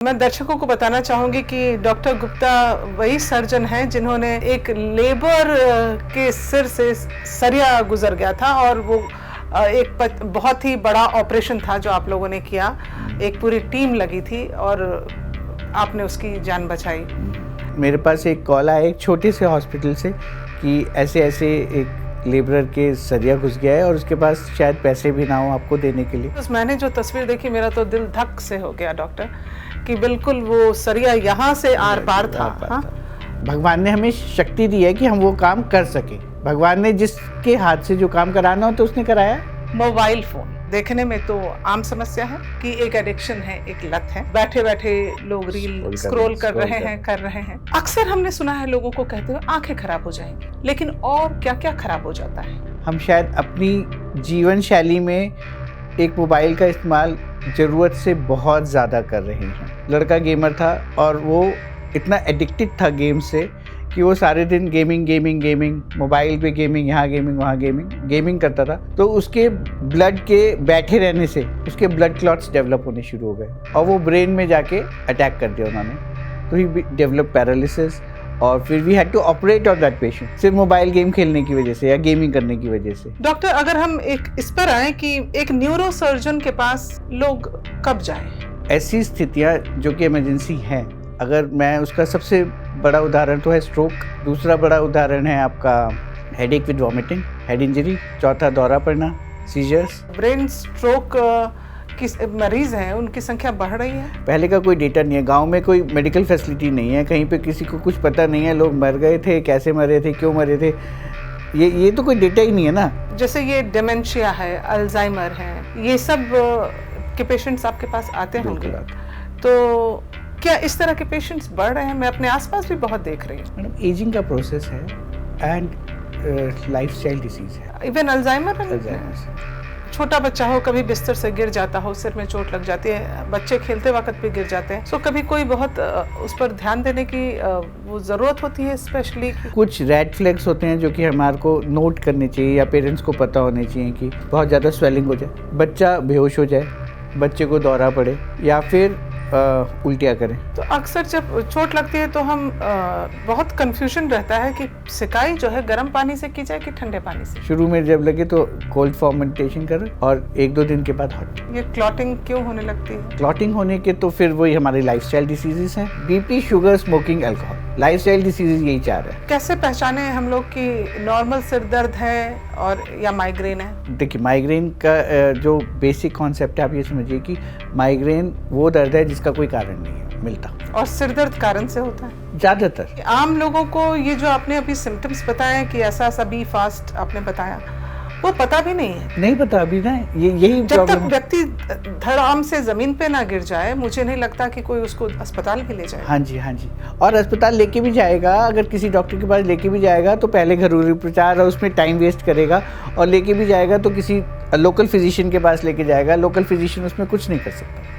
मैं दर्शकों को बताना चाहूंगी कि डॉक्टर गुप्ता वही सर्जन हैं जिन्होंने एक लेबर के सिर से सरिया गुजर गया था और वो एक बहुत ही बड़ा ऑपरेशन था जो आप लोगों ने किया। एक पूरी टीम लगी थी और आपने उसकी जान बचाई। मेरे पास एक कॉल आया एक छोटे से हॉस्पिटल से कि ऐसे ऐसे एक लेबरर के सरिया घुस गया है और उसके पास शायद पैसे भी ना हो आपको देने के लिए। तो मैंने जो तस्वीर देखी मेरा तो दिल धक से हो गया डॉक्टर कि बिल्कुल वो सरिया यहाँ से आर पार था। हाँ? भगवान ने हमें शक्ति दी है कि हम वो काम कर सके। भगवान ने जिसके हाथ से जो काम कराना हो तो उसने कराया। मोबाइल फोन देखने में तो आम समस्या है कि एक एडिक्शन है, एक लत है। बैठे बैठे लोग रील स्क्रॉल कर रहे हैं। अक्सर हमने सुना है लोगों को कहते हुए आंखें खराब हो जाएंगी, लेकिन और क्या क्या खराब हो जाता है? हम शायद अपनी जीवन शैली में एक मोबाइल का इस्तेमाल ज़रूरत से बहुत ज़्यादा कर रहे हैं। लड़का गेमर था और वो इतना एडिक्टेड था गेम से कि वो सारे दिन गेमिंग मोबाइल पे गेमिंग, यहाँ गेमिंग वहाँ गेमिंग करता था। तो उसके ब्लड के बैठे रहने से उसके ब्लड क्लॉट्स डेवलप होने शुरू हो गए और वो ब्रेन में जाके अटैक कर दिया उन्होंने। तो ही डेवलप पैरालिसिस और फिर we had to operate on that patient सिर्फ मोबाइल गेम खेलने की वजह से या गेमिंग करने की वजह से। डॉक्टर, अगर हम एक इस पर आए कि एक न्यूरो सर्जन के पास लोग कब जाएं? ऐसी स्थितियाँ जो कि इमरजेंसी हैं, अगर मैं उसका सबसे बड़ा उदाहरण तो है स्ट्रोक, दूसरा बड़ा उदाहरण है आपका headache with vomiting, head injury, चौथा दौरा पड़ना, सीजर्स। ब्रेन स्ट्रोक की मरीज हैं उनकी संख्या बढ़ रही है। पहले का कोई डेटा नहीं है, गांव में कोई मेडिकल फैसिलिटी नहीं है, कहीं पे किसी को कुछ पता नहीं है, लोग मर गए थे, कैसे मरे थे, क्यों मरे थे, ये तो कोई डेटा ही नहीं है ना। जैसे ये डिमेंशिया है, अल्जाइमर है, ये सब के पेशेंट्स आपके पास आते होंगे, तो क्या इस तरह के पेशेंट्स बढ़ रहे हैं? मैं अपने आसपास भी बहुत देख रही हूँ। मैडम, एजिंग का प्रोसेस है एंड लाइफस्टाइल डिसीज है। इवन अल्जाइमर छोटा बच्चा हो, कभी बिस्तर से गिर जाता हो, सिर में चोट लग जाती है, बच्चे खेलते वक्त भी गिर जाते हैं, तो कभी कोई बहुत उस पर ध्यान देने की वो ज़रूरत होती है। स्पेशली कुछ रेड फ्लैग्स होते हैं जो कि हमारे को नोट करने चाहिए या पेरेंट्स को पता होने चाहिए कि बहुत ज़्यादा स्वेलिंग हो जाए, बच्चा बेहोश हो जाए, बच्चे को दौरा पड़े या फिर उल्टियाँ करें। तो अक्सर जब चोट लगती है तो हम बहुत कंफ्यूजन रहता है कि सिकाई जो है गर्म पानी से की जाए कि ठंडे पानी से। शुरू में जब लगे तो कोल्ड फॉर्मेंटेशन करें और 1-2 दिन के बाद हॉट। ये क्लॉटिंग क्यों होने लगती है? क्लॉटिंग होने के तो फिर वही हमारे लाइफस्टाइल डिसीजेस हैं, BP, sugar, smoking, alcohol, lifestyle diseases यही 4 है। कैसे पहचाने हम लोग कि नॉर्मल सिर दर्द है और या माइग्रेन है? देखिए, माइग्रेन का जो बेसिक कॉन्सेप्ट है आप ये समझिए कि माइग्रेन वो दर्द है जिसका कोई कारण नहीं है मिलता, और सिर दर्द कारण से होता है ज़्यादातर। आम लोगों को ये जो आपने अभी सिम्टम्स बताए कि ऐसा बी फास्ट आपने बताया, वो पता भी नहीं है। नहीं पता अभी ना, यही जब तक व्यक्ति धड़ाम से जमीन पे ना गिर जाए, मुझे नहीं लगता कि कोई उसको अस्पताल भी ले जाए। हाँ जी। और अस्पताल लेके भी जाएगा, अगर किसी डॉक्टर के पास लेके भी जाएगा तो पहले घरेलू उपचार और उसमें टाइम वेस्ट करेगा, और लेके भी जाएगा तो किसी लोकल फिजिशियन के पास लेके जाएगा, लोकल फिजिशियन उसमें कुछ नहीं कर सकता।